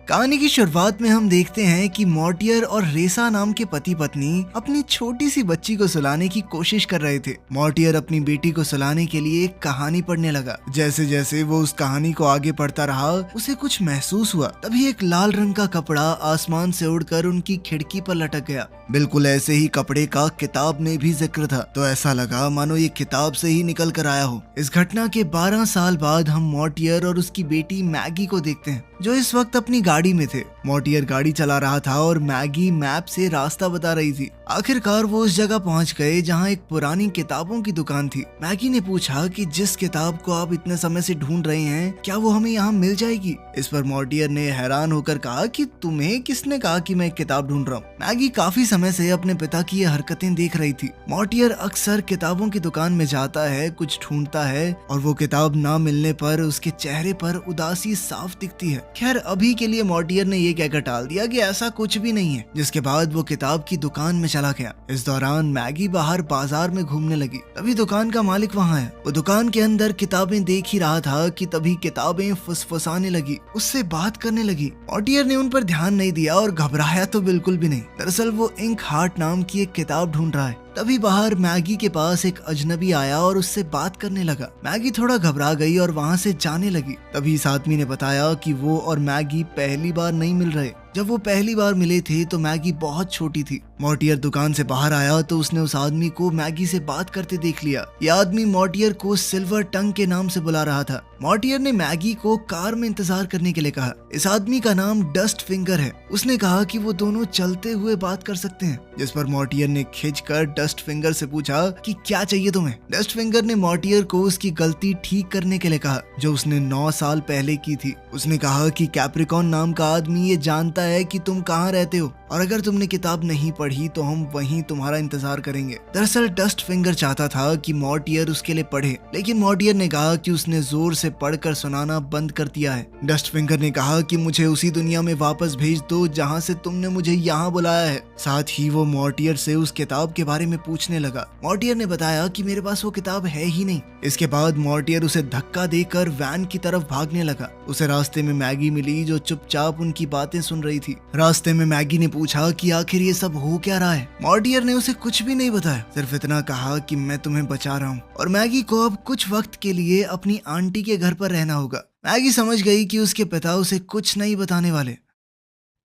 कहानी की शुरुआत में हम देखते हैं कि मॉर्टियर और रेसा नाम के पति पत्नी अपनी छोटी सी बच्ची को सुलाने की कोशिश कर रहे थे। मॉर्टियर अपनी बेटी को सुलाने के लिए एक कहानी पढ़ने लगा। जैसे जैसे वो उस कहानी को आगे पढ़ता रहा, उसे कुछ महसूस हुआ। तभी एक लाल रंग का कपड़ा आसमान से उड़कर उनकी खिड़की पर लटक गया। बिल्कुल ऐसे ही कपड़े का किताब में भी जिक्र था, तो ऐसा लगा मानो ये किताब से ही निकल कर आया हो। इस घटना के 12 साल बाद हम मॉर्टियर और उसकी बेटी मैगी को देखते हैं, जो इस वक्त अपनी गाड़ी में थे। मॉर्टियर गाड़ी चला रहा था और मैगी मैप से रास्ता बता रही थी। आखिरकार वो उस जगह पहुंच गए जहां एक पुरानी किताबों की दुकान थी। मैगी ने पूछा कि जिस किताब को आप इतने समय से ढूंढ रहे हैं, क्या वो हमें यहाँ मिल जाएगी? इस पर मॉर्टियर ने हैरान होकर कहा कि तुम्हें किसने कहा कि मैं एक किताब ढूंढ रहा हूँ? मैगी काफी समय से अपने पिता की ये हरकतें देख रही थी। मॉर्टियर अक्सर किताबों की दुकान में जाता है, कुछ ढूंढता है और वो किताब ना मिलने पर उसके चेहरे पर उदासी साफ दिखती है। खैर अभी के लिए मॉर्टियर ने ये कहकर टाल दिया कि ऐसा कुछ भी नहीं है, जिसके बाद वो किताब की दुकान में चला गया। इस दौरान मैगी बाहर बाजार में घूमने लगी। तभी दुकान का मालिक वहाँ है। वो दुकान के अंदर किताबें देख ही रहा था कि तभी किताबें फुसफुसाने लगी, उससे बात करने लगी। मॉर्टियर ने उन पर ध्यान नहीं दिया और घबराया तो बिल्कुल भी नहीं। दरअसल वो इंक हार्ट नाम की एक किताब ढूंढ रहा है। तभी बाहर मैगी के पास एक अजनबी आया और उससे बात करने लगा। मैगी थोड़ा घबरा गई और वहाँ से जाने लगी। तभी इस आदमी ने बताया कि वो और मैगी पहली बार नहीं मिल रहे। जब वो पहली बार मिले थे तो मैगी बहुत छोटी थी। मॉर्टियर दुकान से बाहर आया तो उसने उस आदमी को मैगी से बात करते देख लिया। ये आदमी मॉर्टियर को सिल्वर टंग के नाम से बुला रहा था। मॉर्टियर ने मैगी को कार में इंतजार करने के लिए कहा। इस आदमी का नाम डस्ट फिंगर है। उसने कहा कि वो दोनों चलते हुए बात कर सकते हैं, जिस पर मॉर्टियर ने खींचकर डस्ट फिंगर से पूछा कि क्या चाहिए तुम्हें। डस्ट फिंगर ने मॉर्टियर को उसकी गलती ठीक करने के लिए कहा, जो उसने 9 साल पहले की थी। उसने कहा कि कैप्रिकॉन नाम का आदमी ये जानता है कि तुम कहाँ रहते हो और अगर तुमने किताब नहीं पढ़ी तो हम वहीं तुम्हारा इंतजार करेंगे। दरअसल डस्ट फिंगर चाहता था कि मॉर्टियर उसके लिए पढ़े, लेकिन मॉर्टियर ने कहा कि उसने जोर से पढ़कर सुनाना बंद कर दिया है। डस्ट फिंगर ने कहा कि मुझे उसी दुनिया में वापस भेज दो जहां से तुमने मुझे यहाँ बुलाया है। साथ ही वो मॉर्टियर से उस किताब के बारे में पूछने लगा। मॉर्टियर ने बताया कि मेरे पास वो किताब है ही नहीं। इसके बाद मॉर्टियर उसे धक्का देकर वैन की तरफ भागने लगा। उसे रास्ते में मैगी मिली, जो चुपचाप उनकी बातें सुन रही थी। रास्ते में मैगी ने पूछा कि आखिर ये सब हो क्या रहा है। मॉर्टियर ने उसे कुछ भी नहीं बताया, सिर्फ इतना कहा कि मैं तुम्हें बचा रहा हूँ और मैगी को अब कुछ वक्त के लिए अपनी आंटी के घर पर रहना होगा। मैगी समझ गई कि उसके पिता उसे कुछ नहीं बताने वाले।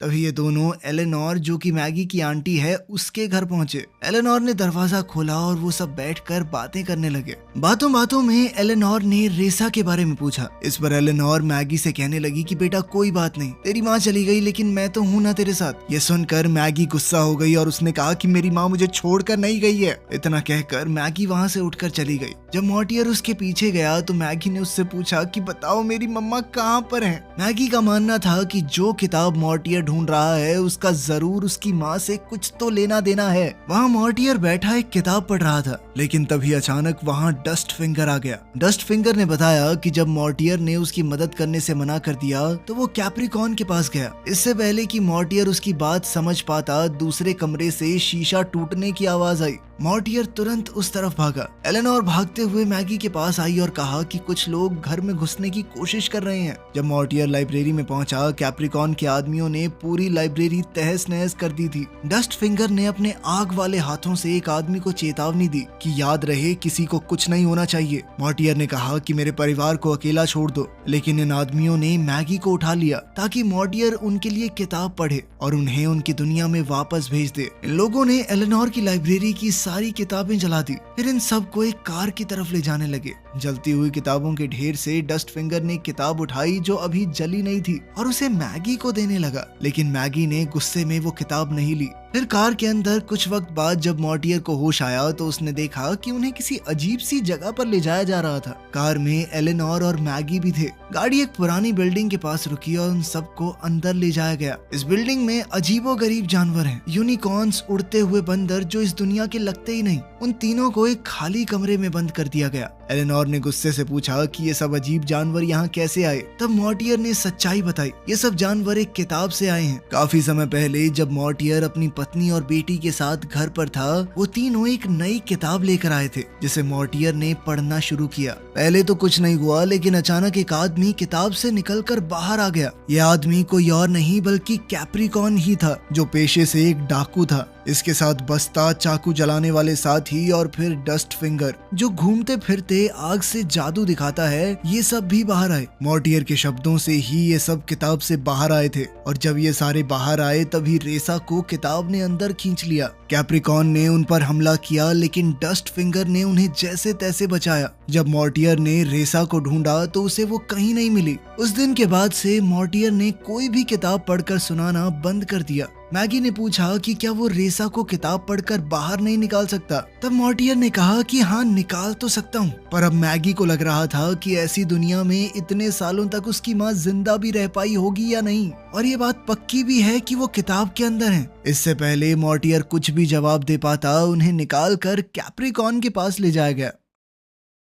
तभी ये दोनों एलेनोर, जो कि मैगी की आंटी है, उसके घर पहुंचे। एलेनोर ने दरवाजा खोला और वो सब बैठकर बातें करने लगे। बातों बातों में एलेनोर ने रेसा के बारे में पूछा। इस पर एलेनोर मैगी से कहने लगी कि बेटा कोई बात नहीं, तेरी माँ चली गई लेकिन मैं तो हूँ ना तेरे साथ। ये सुनकर मैगी गुस्सा हो गई और उसने कहा कि मेरी माँ मुझे छोड़कर नहीं गई है। इतना कहकर मैगी वहाँ से उठकर चली गई। जब मॉर्टियर उसके पीछे गया तो मैगी ने उससे पूछा कि बताओ मेरी मम्मा कहाँ पर है। मैगी का मानना था कि जो किताब मॉर्टियर ढूंढ रहा है उसका जरूर उसकी माँ से कुछ तो लेना देना है। वहाँ मॉर्टियर बैठा एक किताब पढ़ रहा था, लेकिन तभी अचानक वहाँ डस्ट फिंगर आ गया। डस्ट फिंगर ने बताया कि जब मॉर्टियर ने उसकी मदद करने से मना कर दिया तो वो कैप्रिकॉन के पास गया। इससे पहले कि मॉर्टियर उसकी बात समझ पाता, दूसरे कमरे से शीशा टूटने की आवाज आई। मॉर्टियर तुरंत उस तरफ भागा। एलेनोर भागते हुए मैगी के पास आई और कहा कि कुछ लोग घर में घुसने की कोशिश कर रहे हैं। जब मॉर्टियर लाइब्रेरी में पहुंचा, कैप्रिकॉन के आदमियों ने पूरी लाइब्रेरी तहस नहस कर दी थी। डस्ट फिंगर ने अपने आग वाले हाथों से एक आदमी को चेतावनी दी कि याद रहे किसी को कुछ नहीं होना चाहिए। मॉर्टियर ने कहा कि मेरे परिवार को अकेला छोड़ दो, लेकिन इन आदमियों ने मैगी को उठा लिया ताकि मॉर्टियर उनके लिए किताब पढ़े और उन्हें उनकी दुनिया में वापस भेज दे। इन लोगों ने एलेनोर की लाइब्रेरी की सारी किताबें जला दी, फिर इन सबको एक कार की तरफ ले जाने लगे। जलती हुई किताबों के ढेर से डस्ट फिंगर ने किताब उठाई जो अभी जली नहीं थी और उसे मैगी को देने लगा, लेकिन मैगी ने गुस्से में वो किताब नहीं ली। फिर कार के अंदर कुछ वक्त बाद जब मॉर्टियर को होश आया तो उसने देखा कि उन्हें किसी अजीब सी जगह पर ले जाया जा रहा था। कार में एलेनोर और मैगी भी थे। गाड़ी एक पुरानी बिल्डिंग के पास रुकी और उन सबको अंदर ले जाया गया। इस बिल्डिंग में अजीबोगरीब जानवर हैं, यूनिकॉर्न्स, उड़ते हुए बंदर जो इस दुनिया के लगते ही नहीं। उन तीनों को एक खाली कमरे में बंद कर दिया गया। एलेनोर ने गुस्से से पूछा कि ये सब अजीब जानवर यहाँ कैसे आए। तब मॉर्टियर ने सच्चाई बताई, ये सब जानवर एक किताब से आए हैं। काफी समय पहले जब मॉर्टियर अपनी पत्नी और बेटी के साथ घर पर था, वो तीनों एक नई किताब लेकर आए थे जिसे मॉर्टियर ने पढ़ना शुरू किया। पहले तो कुछ नहीं हुआ, लेकिन अचानक एक आदमी किताब से निकलकर बाहर आ गया। यह आदमी कोई और नहीं बल्कि कैप्रिकॉर्न ही था, जो पेशे से एक डाकू था। इसके साथ बस्ता, चाकू जलाने वाले साथी और फिर डस्ट फिंगर जो घूमते फिरते आग से जादू दिखाता है, ये सब भी बाहर आए। मॉर्टियर के शब्दों से ही ये सब किताब से बाहर आए थे, और जब ये सारे बाहर आए तभी रेसा को किताब ने अंदर खींच लिया। कैप्रिकॉर्न ने उन पर हमला किया, लेकिन डस्ट फिंगर ने उन्हें जैसे तैसे बचाया। जब मॉर्टियर ने रेसा को ढूंढा तो उसे वो कहीं नहीं मिली। उस दिन के बाद से मॉर्टियर ने कोई भी किताब पढ़कर सुनाना बंद कर दिया। मैगी ने पूछा कि क्या वो रेसा को किताब पढ़कर बाहर नहीं निकाल सकता। तब मॉर्टियर ने कहा कि हाँ, निकाल तो सकता हूँ, पर अब मैगी को लग रहा था कि ऐसी दुनिया में इतने सालों तक उसकी माँ जिंदा भी रह पाई होगी या नहीं, और ये बात पक्की भी है कि वो किताब के अंदर है। इससे पहले मॉर्टियर कुछ भी जवाब दे पाता, उन्हें निकाल कर कैप्रिकॉर्न के पास ले जाया गया।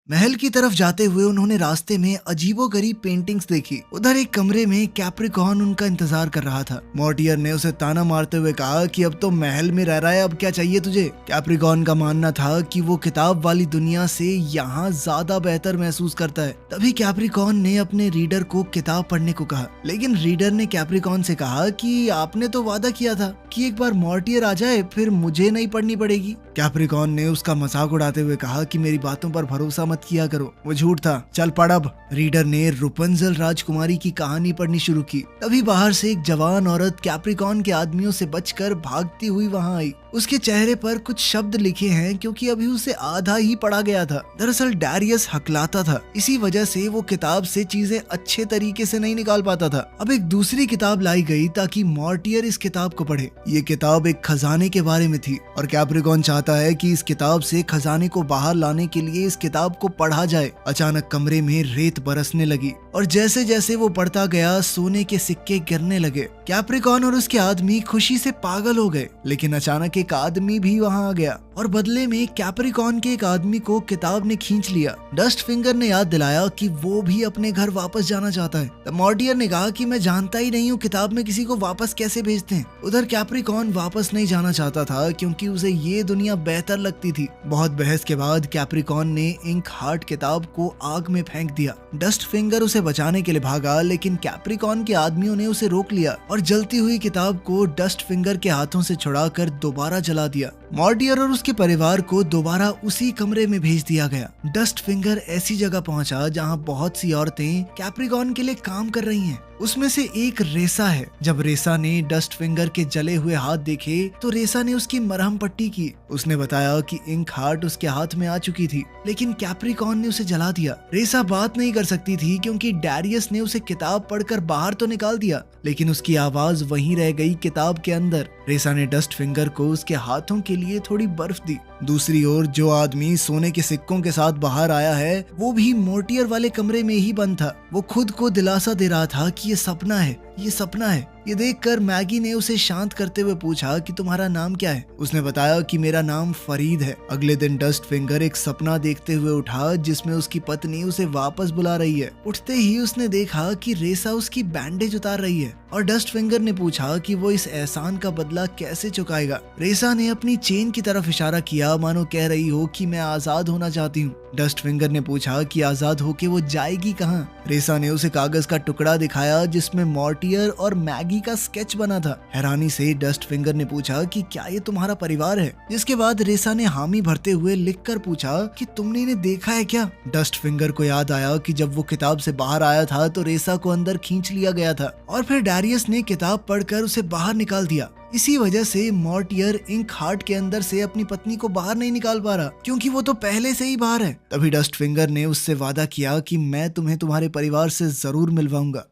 महल की तरफ जाते हुए उन्होंने रास्ते में अजीबोगरीब पेंटिंग्स देखी। उधर एक कमरे में कैप्रिकॉर्न उनका इंतजार कर रहा था। मॉर्टियर ने उसे ताना मारते हुए कहा कि अब तो महल में रह रहा है, अब क्या चाहिए तुझे। कैप्रिकॉर्न का मानना था कि वो किताब वाली दुनिया से यहाँ ज्यादा बेहतर महसूस करता है। तभी कैप्रिकॉर्न ने अपने रीडर को किताब पढ़ने को कहा, लेकिन रीडर ने कैप्रिकॉर्न से कहा कि आपने तो वादा किया था कि एक बार मॉर्टियर आ जाए फिर मुझे नहीं पढ़नी पड़ेगी। कैप्रिकॉर्न ने उसका मजाक उड़ाते हुए कहा कि मेरी बातों पर भरोसा मत किया करो, वो झूठ था, चल पढ़ अब। रीडर ने रुपंजल राजकुमारी की कहानी पढ़नी शुरू की। तभी बाहर से एक जवान औरत कैप्रिकॉर्न के आदमियों से बचकर भागती हुई वहां आई। उसके चेहरे पर कुछ शब्द लिखे हैं, क्योंकि अभी उसे आधा ही पढ़ा गया था। दरअसल डैरियस हकलाता था, इसी वजह से वो किताब से चीजें अच्छे तरीके से नहीं निकाल पाता था। अब एक दूसरी किताब लाई गई ताकि मॉर्टियर इस किताब को पढ़े। ये किताब एक खजाने के बारे में थी, और कैप्रिकॉर्न चाहता है कि इस किताब से खजाने को बाहर लाने के लिए इस किताब को पढ़ा जाए। अचानक कमरे में रेत बरसने लगी, और जैसे जैसे वो पढ़ता गया सोने के सिक्के गिरने लगे। कैप्रिकॉर्न और उसके आदमी खुशी से पागल हो गए, लेकिन अचानक एक आदमी भी वहां आ गया, और बदले में कैप्रिकॉर्न के एक आदमी को किताब ने खींच लिया। डस्ट फिंगर ने याद दिलाया कि वो भी अपने घर वापस जाना चाहता है। तब मॉर्टियर ने कहा कि मैं जानता ही नहीं हूँ किताब में किसी को वापस कैसे भेजते हैं। उधर कैप्रिकॉर्न वापस नहीं जाना चाहता था, क्योंकि उसे ये दुनिया बेहतर लगती थी। बहुत बहस के बाद कैप्रिकॉर्न ने इंक हार्ट किताब को आग में फेंक दिया। डस्ट फिंगर उसे बचाने के लिए भागा, लेकिन कैप्रिकॉर्न के आदमियों ने उसे रोक लिया और जलती हुई किताब को डस्ट फिंगर के हाथों से छुड़ाकर दोबारा जला दिया। मॉर्टियर और उसके परिवार को दोबारा उसी कमरे में भेज दिया गया। डस्ट फिंगर ऐसी जगह पहुंचा जहां बहुत सी औरतें कैप्रिकॉर्न के लिए काम कर रही हैं। उसमें से एक रेसा है। जब रेसा ने डस्ट फिंगर के जले हुए हाथ देखे तो रेसा ने उसकी मरहम पट्टी की। उसने बताया कि इंक हार्ट उसके हाथ में आ चुकी थी, लेकिन कैप्रिकॉर्न ने उसे जला दिया। रेसा बात नहीं कर सकती थी, क्योंकि डैरियस ने उसे किताब पढ़कर बाहर तो निकाल दिया, लेकिन उसकी आवाज वहीं रह गई किताब के अंदर। रेसा ने डस्ट फिंगर को उसके हाथों के लिए थोड़ी बर्फ दी। दूसरी ओर जो आदमी सोने के सिक्कों के साथ बाहर आया है, वो भी मॉर्टियर वाले कमरे में ही बंद था। वो खुद को दिलासा दे रहा था कि ये सपना है, ये सपना है। ये देखकर मैगी ने उसे शांत करते हुए पूछा कि तुम्हारा नाम क्या है। उसने बताया कि मेरा नाम फरीद है। अगले दिन डस्ट फिंगर एक सपना देखते हुए उठा, जिसमें उसकी पत्नी उसे वापस बुला रही है। उठते ही उसने देखा कि रेसा उसकी बैंडेज उतार रही है, और डस्ट फिंगर ने पूछा कि वो इस एहसान का बदला कैसे चुकाएगा। रेसा ने अपनी चेन की तरफ इशारा किया, मानो कह रही हो कि मैं आजाद होना चाहती हूँ। डस्ट फिंगर ने पूछा कि आजाद होके वो जाएगी कहाँ। रेसा ने उसे कागज का टुकड़ा दिखाया, जिसमें मॉर्टियर और मैगी का स्केच बना था। हैरानी से डस्ट फिंगर ने पूछा कि क्या ये तुम्हारा परिवार है। जिसके बाद रेसा ने हामी भरते हुए लिखकर पूछा कि तुमने इन्हें देखा है क्या। डस्ट फिंगर को याद आया कि जब वो किताब से बाहर आया था तो रेसा को अंदर खींच लिया गया था, और फिर डैरियस ने किताब पढ़कर उसे बाहर निकाल दिया। इसी वजह से मॉर्टियर इंक हार्ट के अंदर से अपनी पत्नी को बाहर नहीं निकाल पा रहा, क्योंकि वो तो पहले से ही बाहर है। तभी डस्ट फिंगर ने उससे वादा किया कि मैं तुम्हें तुम्हारे परिवार से जरूर मिलवाऊंगा।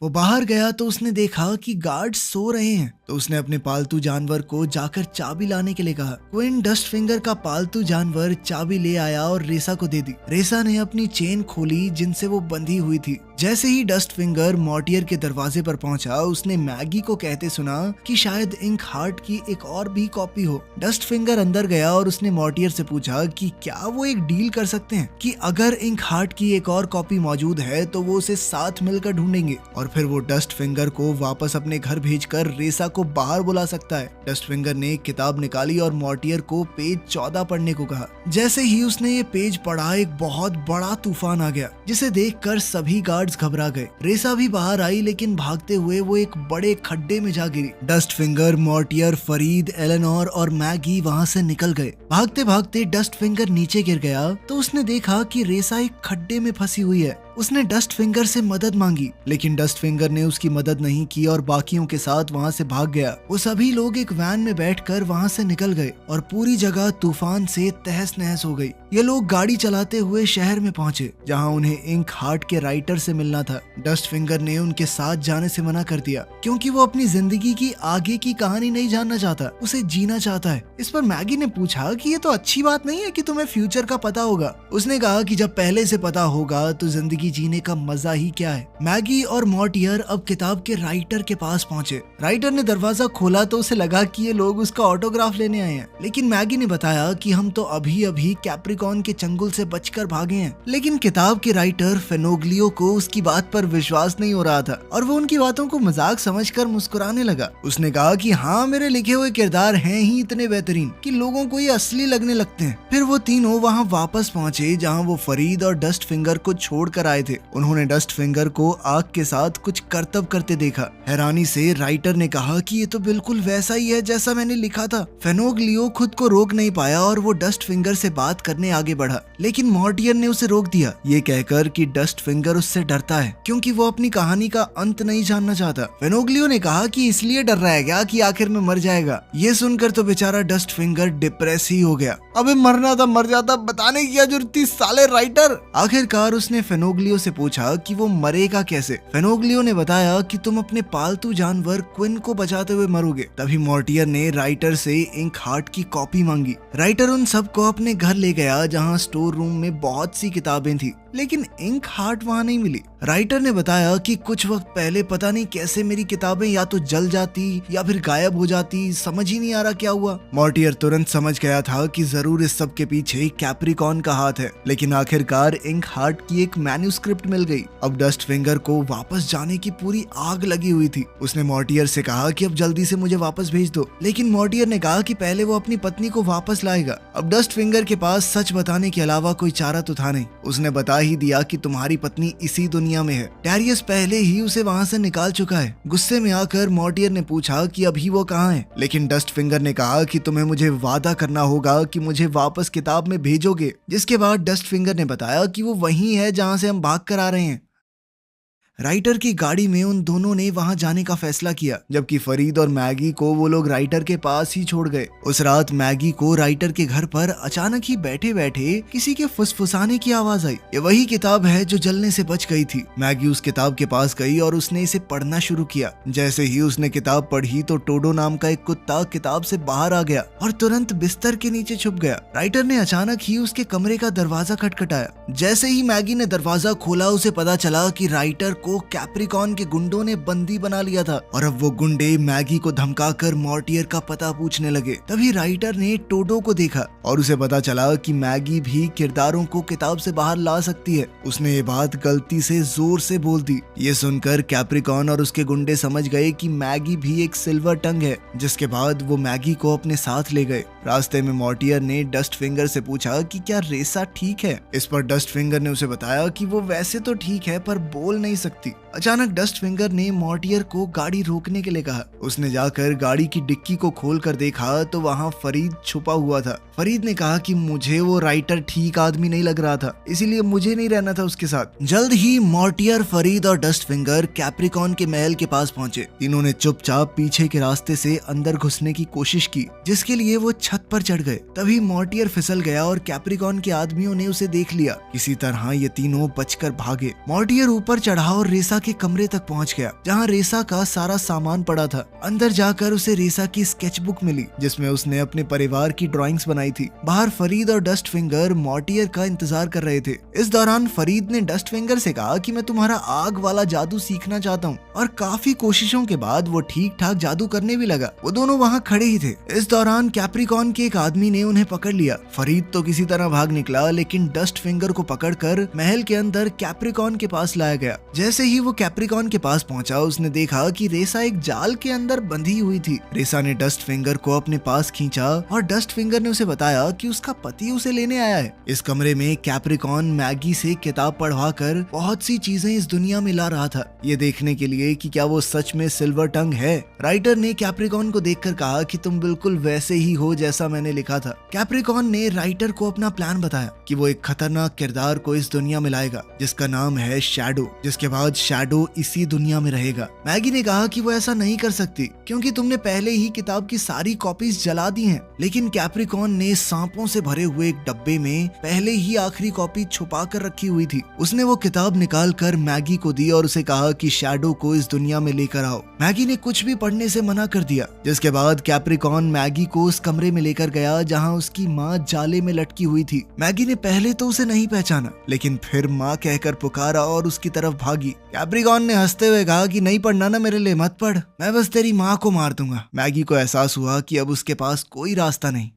वो बाहर गया तो उसने देखा कि गार्ड्स सो रहे हैं, तो उसने अपने पालतू जानवर को जाकर चाबी लाने के लिए कहा। क्विन डस्ट फिंगर का पालतू जानवर चाबी ले आया और रेसा को दे दी। रेसा ने अपनी चेन खोली जिनसे वो बंधी हुई थी। जैसे ही डस्ट फिंगर मॉर्टियर के दरवाजे पर पहुंचा, उसने मैगी को कहते सुना कि शायद इंक हार्ट की एक और भी कॉपी हो। डस्ट फिंगर अंदर गया और उसने मॉर्टियर से पूछा कि क्या वो एक डील कर सकते हैं कि अगर इंक हार्ट की एक और कॉपी मौजूद है तो वो उसे साथ मिलकर ढूंढेंगे और फिर वो डस्ट फिंगर को वापस अपने घर भेजकर रेसा को बाहर बुला सकता है। डस्ट फिंगर ने एक किताब निकाली और मॉर्टियर को पेज 14 पढ़ने को कहा। जैसे ही उसने ये पेज पढ़ा, एक बहुत बड़ा तूफान आ गया, जिसे देखकर सभी गार्ड्स घबरा गए। रेसा भी बाहर आई, लेकिन भागते हुए वो एक बड़े खड्डे में जा गिरी। डस्ट फिंगर, मॉर्टियर, फरीद, एलेनोर और मैगी वहाँ से निकल गए। भागते भागते डस्ट फिंगर नीचे गिर गया तो उसने देखा कि रेसा एक खड्डे में फंसी हुई है। उसने डस्ट फिंगर से मदद मांगी, लेकिन डस्ट फिंगर ने उसकी मदद नहीं की और बाकियों के साथ वहाँ से भाग गया। वो सभी लोग एक वैन में बैठकर वहाँ से निकल गए और पूरी जगह तूफान से तहस नहस हो गई। ये लोग गाड़ी चलाते हुए शहर में पहुंचे, जहाँ उन्हें इंक हार्ट के राइटर से मिलना था। डस्ट फिंगर ने उनके साथ जाने से मना कर दिया, क्योंकि वो अपनी जिंदगी की आगे की कहानी नहीं जानना चाहता, उसे जीना चाहता है। इस पर मैगी ने पूछा कि ये तो अच्छी बात नहीं है कि तुम्हें फ्यूचर का पता होगा। उसने कहा कि जब पहले से पता होगा तो जिंदगी जीने का मजा ही क्या है। मैगी और मॉर्टियर अब किताब के राइटर के पास पहुंचे। राइटर ने दरवाजा खोला तो उसे लगा कि ये लोग उसका ऑटोग्राफ लेने आए हैं, लेकिन मैगी ने बताया कि हम तो अभी अभी कैप्रिकॉन के चंगुल से बचकर भागे हैं। लेकिन किताब के राइटर फेनोग्लियो को उसकी बात पर विश्वास नहीं हो रहा था और वो उनकी बातों को मजाक समझकर मुस्कुराने लगा। उसने कहा कि हाँ, मेरे लिखे हुए किरदार हैं ही इतने बेहतरीन कि लोगों को ये असली लगने लगते हैं। फिर वो तीनों वहाँ वापस पहुँचे जहाँ वो फरीद और डस्ट फिंगर को छोड़ कर आए थे। उन्होंने डस्ट फिंगर को आग के साथ कुछ करतब करते देखा। हैरानी से राइटर ने कहा कि ये तो बिल्कुल वैसा ही है जैसा मैंने लिखा था। फेनोग्लियो खुद को रोक नहीं पाया और वो डस्ट फिंगर से बात करने आगे बढ़ा, लेकिन मॉर्टियर ने उसे रोक दिया, ये कहकर कि डस्ट फिंगर उससे डरता है क्योंकि वो अपनी कहानी का अंत नहीं जानना चाहता। फेनोग्लियो ने कहा कि इसलिए डर रहा है क्या कि आखिर में मर जाएगा। ये सुनकर तो बेचारा डस्ट फिंगर डिप्रेस ही हो गया। अबे मरना था मर जाता, बताने की क्या जरूरत थी साले राइटर। आखिरकार उसने फेनोग्लियो से पूछा कि वो मरेगा कैसे। फेनोग्लियो ने बताया कि तुम अपने पालतू जानवर क्विन को बचाते हुए मरोगे। तभी मॉर्टियर ने राइटर से इंक हार्ट की कॉपी मांगी। राइटर उन सबको अपने घर ले गया, जहाँ स्टोर रूम में बहुत सी किताबें थी, लेकिन इंक हार्ट वहाँ नहीं मिली। राइटर ने बताया कि कुछ वक्त पहले पता नहीं कैसे मेरी किताबें या तो जल जाती या फिर गायब हो जाती, समझ ही नहीं आ रहा क्या हुआ। मॉर्टियर तुरंत समझ गया था कि जरूर इस सब के पीछे कैप्रिकॉन का हाथ है, लेकिन आखिरकार इंक हार्ट की एक मैन्युस्क्रिप्ट मिल गई। अब डस्ट फिंगर को वापस जाने की पूरी आग लगी हुई थी। उसने मॉर्टियर से कहा कि अब जल्दी से मुझे वापस भेज दो, लेकिन मॉर्टियर ने कहा कि पहले वो अपनी पत्नी को वापस लाएगा। अब डस्ट फिंगर के पास सच बताने के अलावा कोई चारा तो था नहीं। उसने बता ही दिया कि तुम्हारी पत्नी इसी दुनिया में है। डैरियस पहले ही उसे वहाँ से निकाल चुका है। गुस्से में आकर मॉर्टियर ने पूछा कि अभी वो कहाँ है, लेकिन डस्ट फिंगर ने कहा कि तुम्हें मुझे वादा करना होगा कि मुझे वापस किताब में भेजोगे। जिसके बाद डस्ट फिंगर ने बताया कि वो वही है जहाँ से हम भाग कर आ रहे हैं। राइटर की गाड़ी में उन दोनों ने वहां जाने का फैसला किया, जबकि फरीद और मैगी को वो लोग राइटर के पास ही छोड़ गए। उस रात मैगी को राइटर के घर पर अचानक ही बैठे बैठे किसी के फुसफुसाने की आवाज आई। ये वही किताब है जो जलने से बच गई थी। मैगी उस किताब के पास गई और उसने इसे पढ़ना शुरू किया। जैसे ही उसने किताब पढ़ी तो टोडो नाम का एक कुत्ता किताब से बाहर आ गया और तुरंत बिस्तर के नीचे छुप गया। राइटर ने अचानक ही उसके कमरे का दरवाजा खटखटाया। जैसे ही मैगी ने दरवाजा खोला, उसे पता चला कि राइटर को कैप्रिकॉन के गुंडों ने बंदी बना लिया था और अब वो गुंडे मैगी को धमकाकर मॉर्टियर का पता पूछने लगे। तभी राइटर ने टोडो को देखा और उसे पता चला कि मैगी भी किरदारों को किताब से बाहर ला सकती है। उसने ये बात गलती से जोर से बोल दी। ये सुनकर कैप्रिकॉन और उसके गुंडे समझ गए कि मैगी भी एक सिल्वर टंग है, जिसके बाद वो मैगी को अपने साथ ले गए। रास्ते में मॉर्टियर ने डस्ट फिंगर से पूछा कि क्या रेसा ठीक है। इस पर डस्ट फिंगर ने उसे बताया कि वो वैसे तो ठीक है पर बोल नहीं सकती। अचानक डस्ट फिंगर ने मॉर्टियर को गाड़ी रोकने के लिए कहा। उसने जाकर गाड़ी की डिक्की को खोल कर देखा तो वहाँ फरीद छुपा हुआ था। फरीद ने कहा कि मुझे वो राइटर ठीक आदमी नहीं लग रहा था, इसीलिए मुझे नहीं रहना था उसके साथ। जल्द ही मॉर्टियर, फरीद और डस्ट फिंगर कैप्रिकॉन के महल के पास पहुंचे। इन्होंने चुपचाप पीछे के रास्ते से अंदर घुसने की कोशिश की, जिसके लिए वो छत पर चढ़ गए। तभी मॉर्टियर फिसल गया और कैप्रिकॉन के आदमियों ने उसे देख लिया। किसी तरह ये तीनों बचकर भागे। मॉर्टियर ऊपर चढ़ा और रेसा रेसा के कमरे तक पहुंच गया जहां रेसा का सारा सामान पड़ा था। अंदर जाकर उसे रेसा की स्केचबुक मिली जिसमें उसने अपने परिवार की ड्राइंग्स बनाई थी। बाहर फरीद और डस्ट फिंगर मॉर्टियर का इंतजार कर रहे थे। इस दौरान फरीद ने डस्ट फिंगर से कहा कि मैं तुम्हारा आग वाला जादू सीखना चाहता हूँ, और काफी कोशिशों के बाद वो ठीक ठाक जादू करने भी लगा। वो दोनों वहाँ खड़े ही थे। इस दौरान कैप्रिकॉर्न के एक आदमी ने उन्हें पकड़ लिया। फरीद तो किसी तरह भाग निकला, लेकिन डस्ट फिंगर को पकड़कर महल के अंदर कैप्रिकॉर्न के पास लाया गया। जैसे ही वो कैप्रिकॉर्न के पास पहुंचा, उसने देखा कि रेसा एक जाल के अंदर बंधी हुई थी। रेसा ने डस्ट फिंगर को अपने पास खींचा और डस्ट फिंगर ने उसे बताया कि उसका पति उसे लेने आया है। इस कमरे में कैप्रिकॉर्न मैगी से किताब पढ़वा कर बहुत सी चीजें इस दुनिया में ला रहा था, ये देखने के लिए कि क्या वो सच में सिल्वर टंग है। राइटर ने कैप्रिकॉर्न को देखकर कहा कि तुम बिल्कुल वैसे ही हो जैसा मैंने लिखा था। कैप्रिकॉर्न ने राइटर को अपना प्लान बताया कि वो एक खतरनाक किरदार को इस दुनिया में लाएगा जिसका नाम है शैडो, जिसके बाद शैडो इसी दुनिया में रहेगा। मैगी ने कहा कि वो ऐसा नहीं कर सकती क्योंकि तुमने पहले ही किताब की सारी कॉपीज जला दी हैं। लेकिन कैप्रिकॉर्न ने सांपों से भरे हुए एक डब्बे में पहले ही आखिरी कॉपी छुपा कर रखी हुई थी। उसने वो किताब निकाल कर मैगी को दी और उसे कहा कि शैडो को इस दुनिया में लेकर आओ। मैगी ने कुछ भी पढ़ने से मना कर दिया, जिसके बाद कैप्रिकॉर्न मैगी को उस कमरे में लेकर गया जहां उसकी माँ जाले में लटकी हुई थी। मैगी ने पहले तो उसे नहीं पहचाना, लेकिन फिर माँ कहकर पुकारा और उसकी तरफ भागी। कैप्रिकॉर्न ने हंसते हुए कहा कि नहीं पढ़ना ना मेरे लिए मत पढ़, मैं बस तेरी माँ को मार दूंगा। मैगी को एहसास हुआ कि अब उसके पास कोई रास्ता नहीं।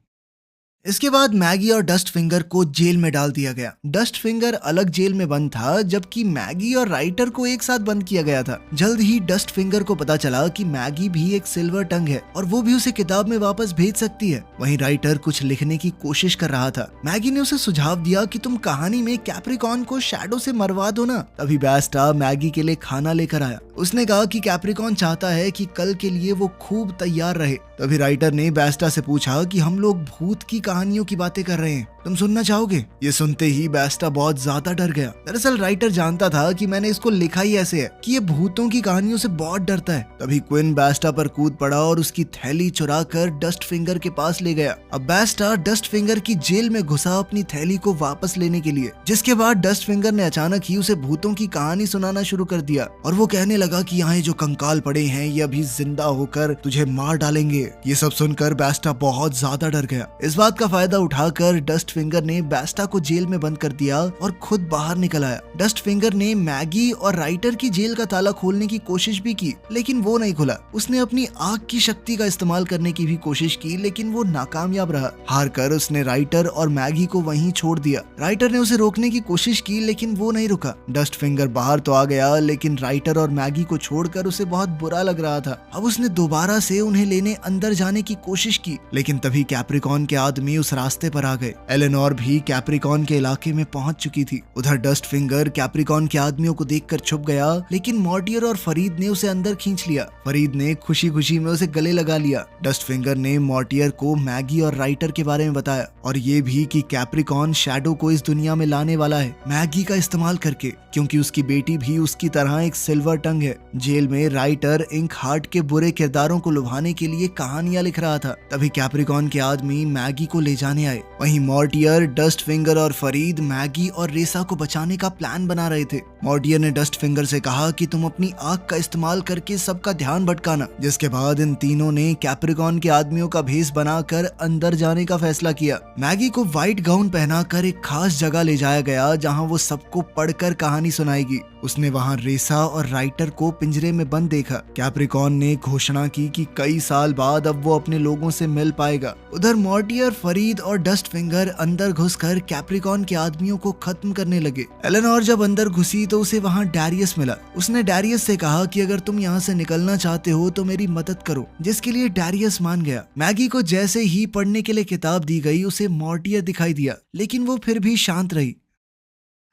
इसके बाद मैगी और डस्ट फिंगर को जेल में डाल दिया गया। डस्ट फिंगर अलग जेल में बंद था, जबकि मैगी और राइटर को एक साथ बंद किया गया था। जल्द ही डस्ट फिंगर को पता चला कि मैगी भी एक सिल्वर टंग है और वो भी उसे किताब में वापस भेज सकती है। वहीं राइटर कुछ लिखने की कोशिश कर रहा था। मैगी ने उसे सुझाव दिया कि तुम कहानी में कैप्रिकॉर्न को शैडो से मरवा दो ना। तभी बैस्टा मैगी के लिए खाना लेकर आया। उसने कहा कि कैप्रिकॉर्न चाहता है कि कल के लिए वो खूब तैयार रहे। तभी राइटर ने बैस्टा से पूछा कि हम लोग भूत की कहानियों की बातें कर रहे हैं, तुम सुनना चाहोगे? ये सुनते ही बैस्टा बहुत ज्यादा डर गया। दरअसल राइटर जानता था कि मैंने इसको लिखा ही ऐसे है कि ये भूतों की कहानियों से बहुत डरता है। तभी क्विन बैस्टा पर कूद पड़ा और उसकी थैली चुरा कर डस्ट फिंगर के पास ले गया। अब बैस्टा डस्ट फिंगर की जेल में घुसा अपनी थैली को वापस लेने के लिए, जिसके बाद डस्ट फिंगर ने अचानक ही उसे भूतों की कहानी सुनाना शुरू कर दिया और वो कहने लगा कि यहाँ जो कंकाल पड़े हैं ये अभी जिंदा होकर तुझे मार डालेंगे। ये सब सुनकर बैस्टा बहुत ज्यादा डर गया। इस बात का फायदा उठाकर डस्ट फिंगर ने बैस्टा को जेल में बंद कर दिया और खुद बाहर निकल आया। डस्ट फिंगर ने मैगी और राइटर की जेल का ताला खोलने की कोशिश भी की, लेकिन वो नहीं खुला। उसने अपनी आग की शक्ति का इस्तेमाल करने की भी कोशिश की, लेकिन वो नाकामयाब रहा। हार कर उसने राइटर और मैगी को वहीं छोड़ दिया। राइटर ने उसे रोकने की कोशिश की, लेकिन वो नहीं रुका। डस्ट फिंगर बाहर तो आ गया, लेकिन राइटर और मैगी को छोड़कर उसे बहुत बुरा लग रहा था। अब उसने दोबारा से उन्हें लेने अंदर जाने की कोशिश की, लेकिन तभी कैप्रिकॉर्न के आदमी उस रास्ते पर आ गए। एलेनोर भी कैप्रिकॉर्न के इलाके में पहुंच चुकी थी। उधर डस्ट फिंगर कैप्रिकॉर्न के आदमियों को देखकर छुप गया, लेकिन मॉर्टियर और फरीद ने उसे अंदर खींच लिया। फरीद ने खुशी खुशी में उसे गले लगा लिया। डस्ट फिंगर ने मॉर्टियर को मैगी और राइटर के बारे में बताया और ये भी कि कैप्रिकॉर्न शैडो को इस दुनिया में लाने वाला है मैगी का इस्तेमाल करके, क्योंकि उसकी बेटी भी उसकी तरह एक सिल्वर टंग है। जेल में राइटर इंक हार्ट के बुरे किरदारों को लुभाने के लिए कहानियां लिख रहा था। तभी कैप्रिकॉर्न के आदमी मैगी को ले जाने आए। वहीं मॉर्टियर, डस्ट फिंगर और फरीद मैगी और रेसा को बचाने का प्लान बना रहे थे। मॉर्टियर ने डस्ट फिंगर से कहा कि तुम अपनी आग का इस्तेमाल करके सबका ध्यान भटकाना, जिसके बाद इन तीनों ने कैप्रिकॉर्न के आदमियों का भेष बनाकर अंदर जाने का फैसला किया। मैगी को व्हाइट गाउन पहनाकर एक खास जगह ले जाया गया जहां वो सबको पढ़कर कहानी सुनाएगी। उसने वहां रेसा और राइटर को पिंजरे में बंद देखा। कैप्रिकॉर्न ने घोषणा की कि कई साल बाद अब वो अपने लोगों से मिल पाएगा। उधर मॉर्टियर, फरीद और डस्ट फिंगर अंदर घुसकर कैप्रिकॉर्न के आदमियों को खत्म करने लगे। एलेनोर जब अंदर घुसी तो उसे वहां डैरियस मिला। उसने डैरियस से कहा कि अगर तुम यहाँ से निकलना चाहते हो तो मेरी मदद करो, जिसके लिए डैरियस मान गया। मैगी को जैसे ही पढ़ने के लिए किताब दी गई, उसे मॉर्टियर दिखाई दिया, लेकिन वो फिर भी शांत रही।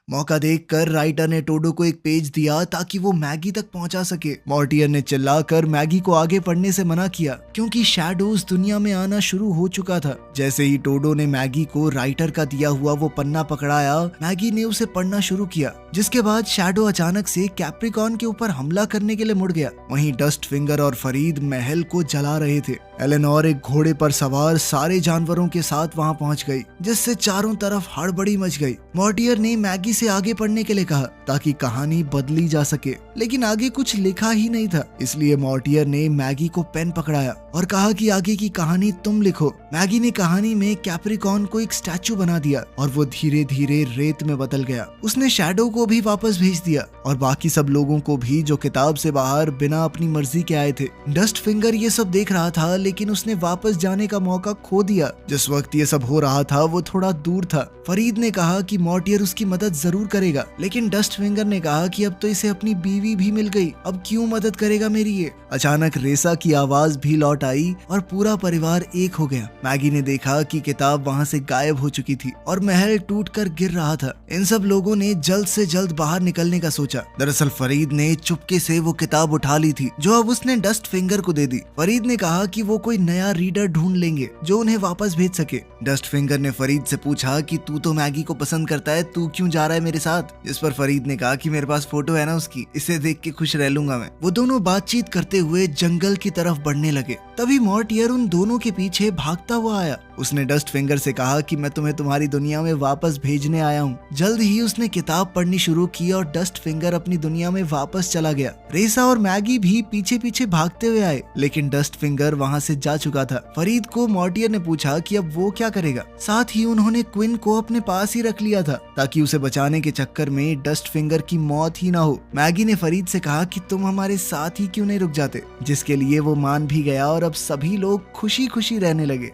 मौका देखकर राइटर ने टोडो को एक पेज दिया ताकि वो मैगी तक पहुंचा सके। मॉर्टियर ने चिल्लाकर मैगी को आगे पढ़ने से मना किया, क्योंकि शैडो उस दुनिया में आना शुरू हो चुका था। जैसे ही टोडो ने मैगी को राइटर का दिया हुआ वो पन्ना पकड़ाया, मैगी ने उसे पढ़ना शुरू किया, जिसके बाद शैडो अचानक से कैप्रिकॉर्न के ऊपर हमला करने के लिए मुड़ गया। वहीं डस्ट फिंगर और फरीद महल को जला रहे थे। एलेनोर एक घोड़े पर सवार सारे जानवरों के साथ वहां पहुंच गई, जिससे चारों तरफ हड़बड़ी मच गई। मॉर्टियर ने मैगी से आगे पढ़ने के लिए कहा ताकि कहानी बदली जा सके, लेकिन आगे कुछ लिखा ही नहीं था। इसलिए मॉर्टियर ने मैगी को पेन पकड़ाया और कहा कि आगे की कहानी तुम लिखो। मैगी ने कहानी में कैप्रिकॉर्न को एक स्टैचू बना दिया और वो धीरे धीरे रेत में बदल गया। उसने शैडो को भी वापस भेज दिया और बाकी सब लोगों को भी जो किताब से बाहर बिना अपनी मर्जी के आए थे। डस्ट फिंगर ये सब देख रहा था, लेकिन उसने वापस जाने का मौका खो दिया। जिस वक्त ये सब हो रहा था वो थोड़ा दूर था। फरीद ने कहा कि मॉर्टियर उसकी मदद जरूर करेगा, लेकिन डस्ट फिंगर ने कहा कि अब तो इसे अपनी बीवी भी मिल गई, अब क्यों मदद करेगा मेरी ये। अचानक रेसा की आवाज भी लौट आई और पूरा परिवार एक हो गया। मैगी ने देखा कि किताब वहाँ से गायब हो चुकी थी और महल टूटकर गिर रहा था। इन सब लोगों ने जल्द से जल्द बाहर निकलने का सोचा। दरअसल फरीद ने चुपके से वो किताब उठा ली थी, जो अब उसने डस्ट फिंगर को दे दी। फरीद ने कहा कि वो कोई नया रीडर ढूंढ लेंगे जो उन्हें वापस भेज सके। डस्ट फिंगर ने फरीद से पूछा कि तू तो मैगी को पसंद करता है, तू क्यों जा रहा है मेरे साथ। जिस पर फरीद ने कहा कि मेरे पास फोटो है ना उसकी, इसे देख के खुश रह लूंगा मैं। वो दोनों बातचीत करते हुए जंगल की तरफ बढ़ने लगे। तभी मॉर्टियर उन दोनों के पीछे भागता हुआ आया। उसने डस्ट फिंगर से कहा कि मैं तुम्हें तुम्हारी दुनिया में वापस भेजने आया हूँ। जल्द ही उसने किताब पढ़नी शुरू की और डस्ट फिंगर अपनी दुनिया में वापस चला गया। रेसा और मैगी भी पीछे पीछे भागते हुए आए, लेकिन डस्ट फिंगर वहाँ से जा चुका था। फरीद को मॉर्टियर ने पूछा कि अब वो क्या करेगा। साथ ही उन्होंने क्विन को अपने पास ही रख लिया था ताकि उसे बचाने के चक्कर में डस्ट फिंगर की मौत ही ना हो। मैगी ने फरीद से कहा कि तुम हमारे साथ ही क्यों नहीं रुक जाते, जिसके लिए वो मान भी गया और अब सभी लोग खुशी खुशी रहने लगे।